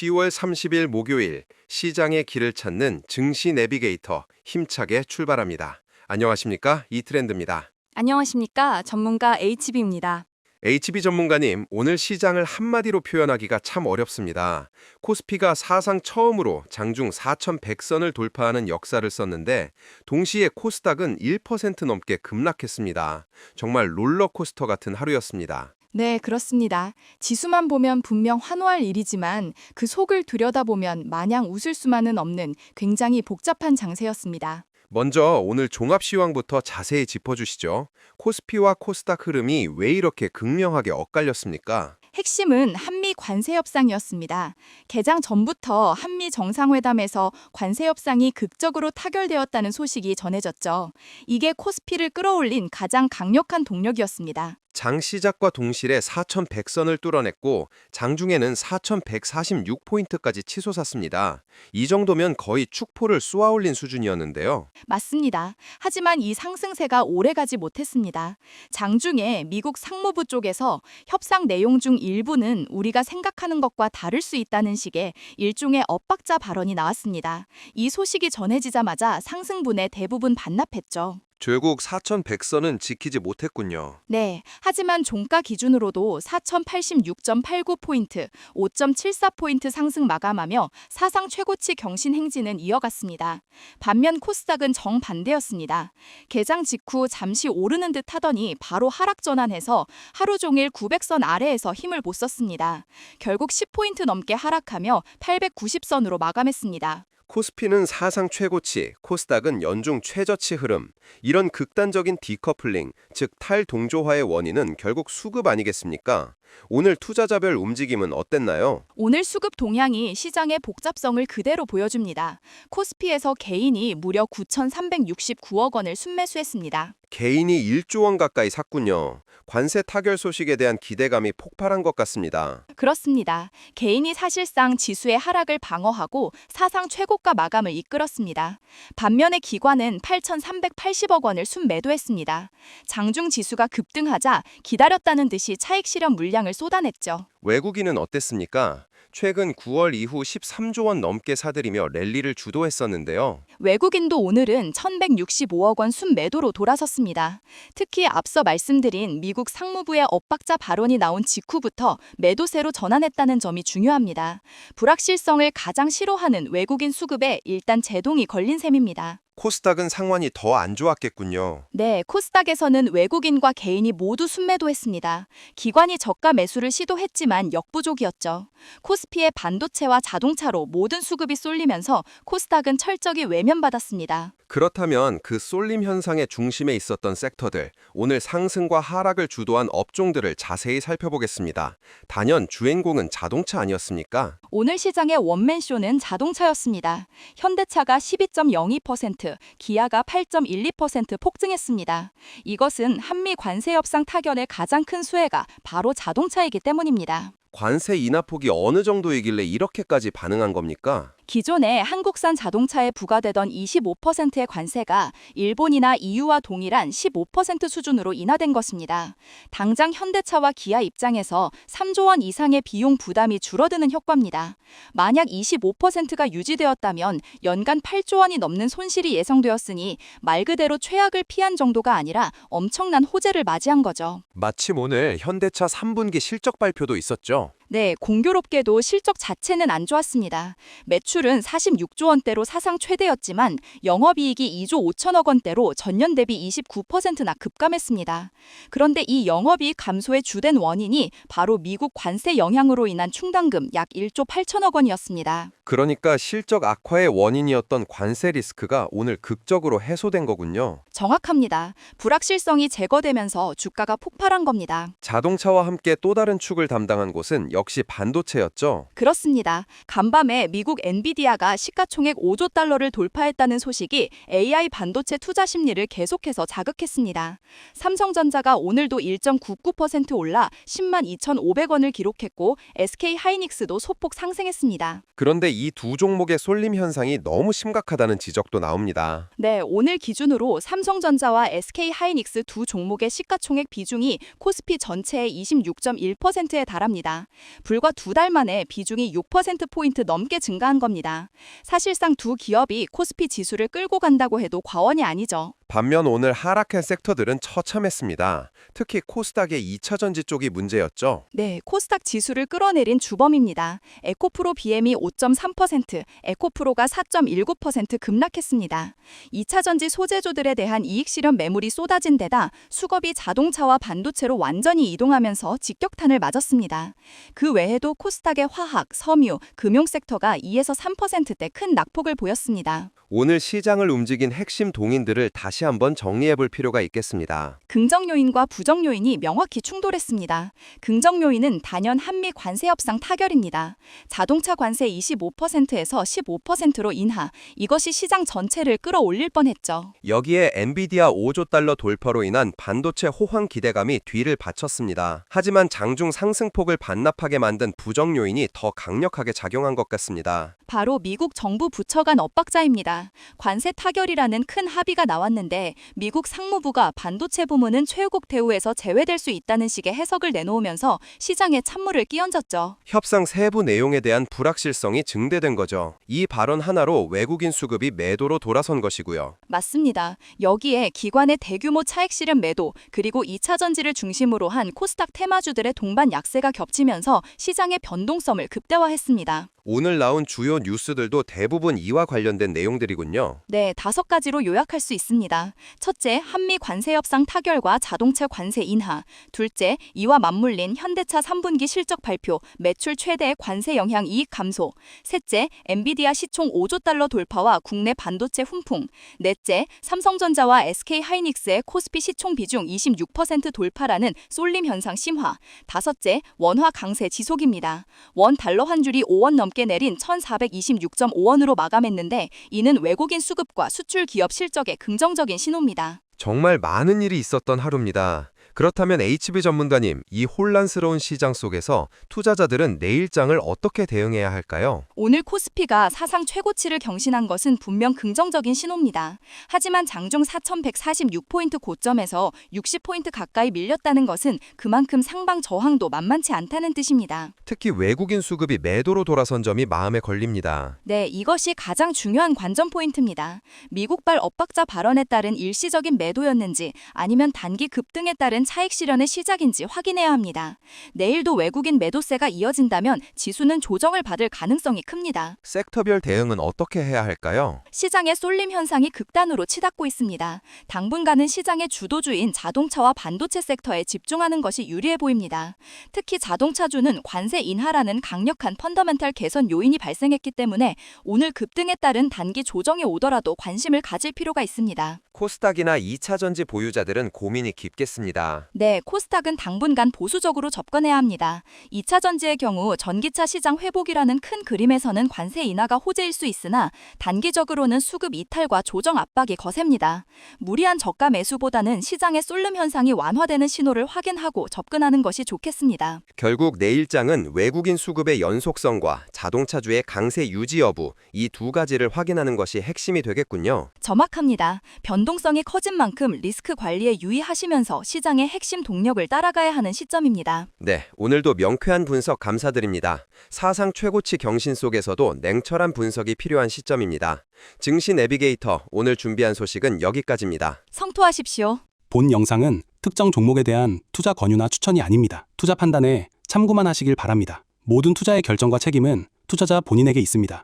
10월 30일 목요일 시장의 길을 찾는 증시 내비게이터 힘차게 출발합니다. 안녕하십니까? 이트렌드입니다. 안녕하십니까? 전문가 HB입니다. HB 전문가님, 오늘 시장을 한마디로 표현하기가 참 어렵습니다. 코스피가 사상 처음으로 장중 4,100선을 돌파하는 역사를 썼는데 동시에 코스닥은 1% 넘게 급락했습니다. 정말 롤러코스터 같은 하루였습니다. 네, 그렇습니다. 지수만 보면 분명 환호할 일이지만 그 속을 들여다보면 마냥 웃을 수만은 없는 굉장히 복잡한 장세였습니다. 먼저 오늘 종합시황부터 자세히 짚어주시죠. 코스피와 코스닥 흐름이 왜 이렇게 극명하게 엇갈렸습니까? 핵심은 한미 관세 협상이었습니다. 개장 전부터 한미 정상회담에서 관세 협상이 극적으로 타결되었다는 소식이 전해졌죠. 이게 코스피를 끌어올린 가장 강력한 동력이었습니다. 장 시작과 동시에 4,100선을 뚫어냈고 장중에는 4,146포인트까지 치솟았습니다. 이 정도면 거의 축포를 쏘아올린 수준이었는데요. 맞습니다. 하지만 이 상승세가 오래가지 못했습니다. 장중에 미국 상무부 쪽에서 협상 내용 중 일부는 우리가 생각하는 것과 다를 수 있다는 식의 일종의 엇박자 발언이 나왔습니다. 이 소식이 전해지자마자 상승분에 대부분 반납했죠. 결국 4,100선은 지키지 못했군요. 네, 하지만 종가 기준으로도 4,086.89포인트, 5.74포인트 상승 마감하며 사상 최고치 경신 행진은 이어갔습니다. 반면 코스닥은 정반대였습니다. 개장 직후 잠시 오르는 듯 하더니 바로 하락 전환해서 하루 종일 900선 아래에서 힘을 못 썼습니다. 결국 10포인트 넘게 하락하며 890선으로 마감했습니다. 코스피는 사상 최고치, 코스닥은 연중 최저치 흐름. 이런 극단적인 디커플링, 즉 탈동조화의 원인은 결국 수급 아니겠습니까? 오늘 투자자별 움직임은 어땠나요? 오늘 수급 동향이 시장의 복잡성을 그대로 보여줍니다. 코스피에서 개인이 무려 9,369억 원을 순매수했습니다. 개인이 1조 원 가까이 샀군요. 관세 타결 소식에 대한 기대감이 폭발한 것 같습니다. 그렇습니다. 개인이 사실상 지수의 하락을 방어하고 사상 최고가 마감을 이끌었습니다. 반면에 기관은 8,380억 원을 순매도했습니다. 장중 지수가 급등하자 기다렸다는 듯이 차익 실현 물량을 쏟아냈죠. 외국인은 어땠습니까? 최근 9월 이후 13조 원 넘게 사들이며 랠리를 주도했었는데요. 외국인도 오늘은 1,165억 원 순매도로 돌아섰습니다. 특히 앞서 말씀드린 미국 상무부의 엇박자 발언이 나온 직후부터 매도세로 전환했다는 점이 중요합니다. 불확실성을 가장 싫어하는 외국인 수급에 일단 제동이 걸린 셈입니다. 코스닥은 상황이 더 안 좋았겠군요. 네, 코스닥에서는 외국인과 개인이 모두 순매도했습니다. 기관이 저가 매수를 시도했지만 역부족이었죠. 코스피의 반도체와 자동차로 모든 수급이 쏠리면서 코스닥은 철저히 외면받았습니다. 그렇다면 그 쏠림 현상의 중심에 있었던 섹터들, 오늘 상승과 하락을 주도한 업종들을 자세히 살펴보겠습니다. 단연 주인공은 자동차 아니었습니까? 오늘 시장의 원맨쇼는 자동차였습니다. 현대차가 12.02%, 기아가 8.12% 폭증했습니다. 이것은 한미 관세 협상 타결의 가장 큰 수혜가 바로 자동차이기 때문입니다. 관세 인하폭이 어느 정도이길래 이렇게까지 반응한 겁니까? 기존에 한국산 자동차에 부과되던 25%의 관세가 일본이나 EU와 동일한 15% 수준으로 인하된 것입니다. 당장 현대차와 기아 입장에서 3조 원 이상의 비용 부담이 줄어드는 효과입니다. 만약 25%가 유지되었다면 연간 8조 원이 넘는 손실이 예상되었으니 말 그대로 최악을 피한 정도가 아니라 엄청난 호재를 맞이한 거죠. 마침 오늘 현대차 3분기 실적 발표도 있었죠. 네, 공교롭게도 실적 자체는 안 좋았습니다. 매출은 46조 원대로 사상 최대였지만 영업이익이 2조 5천억 원대로 전년 대비 29%나 급감했습니다. 그런데 이 영업이익 감소의 주된 원인이 바로 미국 관세 영향으로 인한 충당금 약 1조 8천억 원이었습니다. 그러니까 실적 악화의 원인이었던 관세 리스크가 오늘 극적으로 해소된 거군요. 정확합니다. 불확실성이 제거되면서 주가가 폭발한 겁니다. 자동차와 함께 또 다른 축을 담당한 곳은 역시 반도체였죠. 그렇습니다. 간밤에 미국 엔비디아가 시가총액 5조 달러를 돌파했다는 소식이 AI 반도체 투자 심리를 계속해서 자극했습니다. 삼성전자가 오늘도 1.99% 올라 10만 2,500원을 기록했고 SK하이닉스도 소폭 상승했습니다. 그런데 이 두 종목의 쏠림 현상이 너무 심각하다는 지적도 나옵니다. 네, 오늘 기준으로 삼성전자와 SK하이닉스 두 종목의 시가총액 비중이 코스피 전체의 26.1%에 달합니다. 불과 2달 만에 비중이 6%포인트 넘게 증가한 겁니다. 사실상 두 기업이 코스피 지수를 끌고 간다고 해도 과언이 아니죠. 반면 오늘 하락한 섹터들은 처참했습니다. 특히 코스닥의 2차전지 쪽이 문제였죠. 네, 코스닥 지수를 끌어내린 주범입니다. 에코프로 BM이 5.3%, 에코프로가 4.19% 급락했습니다. 2차 전지 소재주들에 대한 이익 실현 매물이 쏟아진 데다 수급이 자동차와 반도체로 완전히 이동하면서 직격탄을 맞았습니다. 그 외에도 코스닥의 화학, 섬유, 금융 섹터가 2에서 3%대 큰 낙폭을 보였습니다. 오늘 시장을 움직인 핵심 동인들을 다시 한번 정리해 볼 필요가 있겠습니다. 긍정 요인과 부정 요인이 명확히 충돌했습니다. 긍정 요인은 단연 한미 관세 협상 타결입니다. 자동차 관세 25%에서 15%로 인하, 이것이 시장 전체를 끌어올릴 뻔했죠. 여기에 엔비디아 5조 달러 돌파로 인한 반도체 호황 기대감이 뒤를 받쳤습니다. 하지만 장중 상승폭을 반납하게 만든 부정 요인이 더 강력하게 작용한 것 같습니다. 바로 미국 정부 부처 간 엇박자입니다. 관세 타결이라는 큰 합의가 나왔는데 미국 상무부가 반도체 부문은 최우국 대우에서 제외될 수 있다는 식의 해석을 내놓으면서 시장에 찬물을 끼얹었죠. 협상 세부 내용에 대한 불확실성이 증대된 거죠. 이 발언 하나로 외국인 수급이 매도로 돌아선 것이고요. 맞습니다. 여기에 기관의 대규모 차익 실현 매도 그리고 2차 전지를 중심으로 한 코스닥 테마주들의 동반 약세가 겹치면서 시장의 변동성을 극대화했습니다. 오늘 나온 주요 뉴스들도 대부분 이와 관련된 내용들이군요. 네, 5가지로 요약할 수 있습니다. 첫째, 한미 관세 협상 타결과 자동차 관세 인하. 둘째, 이와 맞물린 현대차 3분기 실적 발표, 매출 최대 관세 영향 이익 감소. 셋째, 엔비디아 시총 5조 달러 돌파와 국내 반도체 훈풍. 넷째, 삼성전자와 SK하이닉스의 코스피 시총 비중 26% 돌파라는 쏠림 현상 심화. 다섯째, 원화 강세 지속입니다. 원 달러 한 줄이 5원 넘게 내린 1,426.5원으로 마감했는데 이는 외국인 수급과 수출 기업 실적의 긍정적인 신호입니다. 정말 많은 일이 있었던 하루입니다. 그렇다면 HB 전문가님, 이 혼란스러운 시장 속에서 투자자들은 내일장을 어떻게 대응해야 할까요? 오늘 코스피가 사상 최고치를 경신한 것은 분명 긍정적인 신호입니다. 하지만 장중 4,146포인트 고점에서 60포인트 가까이 밀렸다는 것은 그만큼 상방 저항도 만만치 않다는 뜻입니다. 특히 외국인 수급이 매도로 돌아선 점이 마음에 걸립니다. 네, 이것이 가장 중요한 관전 포인트입니다. 미국발 엇박자 발언에 따른 일시적인 매도였는지 아니면 단기 급등에 따른 차익 실현의 시작인지 확인해야 합니다. 내일도 외국인 매도세가 이어진다면 지수는 조정을 받을 가능성이 큽니다. 섹터별 대응은 어떻게 해야 할까요? 시장의 쏠림 현상이 극단으로 치닫고 있습니다. 당분간은 시장의 주도주인 자동차와 반도체 섹터에 집중하는 것이 유리해 보입니다. 특히 자동차주는 관세 인하라는 강력한 펀더멘탈 개선 요인이 발생했기 때문에 오늘 급등에 따른 단기 조정이 오더라도 관심을 가질 필요가 있습니다. 코스닥이나 2차 전지 보유자들은 고민이 깊겠습니다. 네, 코스닥은 당분간 보수적으로 접근해야 합니다. 2차 전지의 경우 전기차 시장 회복이라는 큰 그림에서는 관세 인하가 호재일 수 있으나 단기적으로는 수급 이탈과 조정 압박이 거셉니다. 무리한 저가 매수보다는 시장의 쏠림 현상이 완화되는 신호를 확인하고 접근하는 것이 좋겠습니다. 결국 내일장은 외국인 수급의 연속성과 자동차주의 강세 유지 여부, 이 두 가지를 확인하는 것이 핵심이 되겠군요. 정확합니다. 변동성이 커진 만큼 리스크 관리에 유의하시면서 시장의 핵심 동력을 따라가야 하는 시점입니다. 네, 오늘도 명쾌한 분석 감사드립니다. 사상 최고치 경신 속에서도 냉철한 분석이 필요한 시점입니다. 증시 내비게이터, 오늘 준비한 소식은 여기까지입니다. 성토하십시오. 본 영상은 특정 종목에 대한 투자 권유나 추천이 아닙니다. 투자 판단에 참고만 하시길 바랍니다. 모든 투자의 결정과 책임은 투자자 본인에게 있습니다.